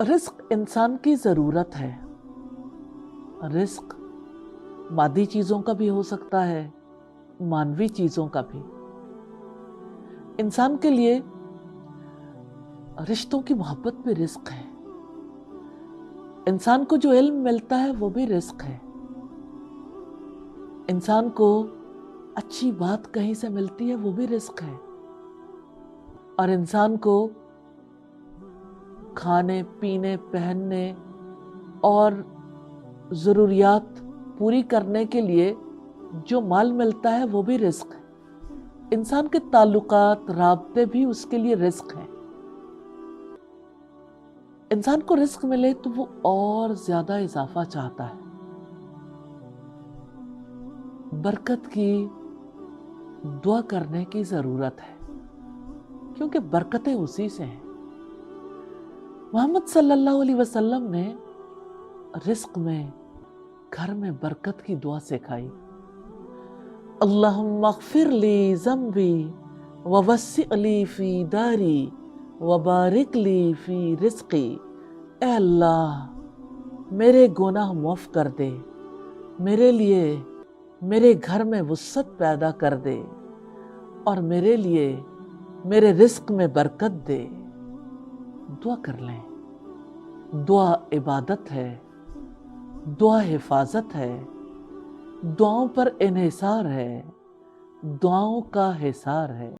Risk इंसान की ज़रूरत है। रिस्क मादी चीज़ों का भी हो सकता है, मानवी चीज़ों का भी। इंसान के लिए रिश्तों की मोहब्बत भी रिस्क है। इंसान को जो इल्म मिलता है वो भी रिस्क है। इंसान को अच्छी बात कहीं से मिलती है वो भी रिस्क है। और इंसान को खाने पीने पहनने और ज़रूरियात पूरी करने के लिए जो माल मिलता है वो भी रिस्क है। इंसान के ताल्लुकात राब्ते भी उसके लिए रिस्क हैं। इंसान को रिस्क मिले तो वो और ज्यादा इजाफा चाहता है। बरकत की दुआ करने की जरूरत है, क्योंकि बरकतें उसी से हैं। मोहम्मद सल्लल्लाहु अलैहि वसल्लम ने रिस्क में, घर में बरकत की दुआ सिखाई। अल्लाहुम्मा अग़फ़िर ली ज़म्बी व वस्सिअ ली फ़ी दारी व बारिक ली फ़ी रिज़्क़ी। ए अल्लाह, मेरे गुनाह माफ़ कर दे, मेरे लिए मेरे घर में वुसअत पैदा कर दे और मेरे लिए मेरे रिस्क में बरकत दे। दुआ कर लें। दुआ इबादत है, दुआ हिफाजत है, दुआओं पर इन्हिसार है, दुआओं का हिसार है।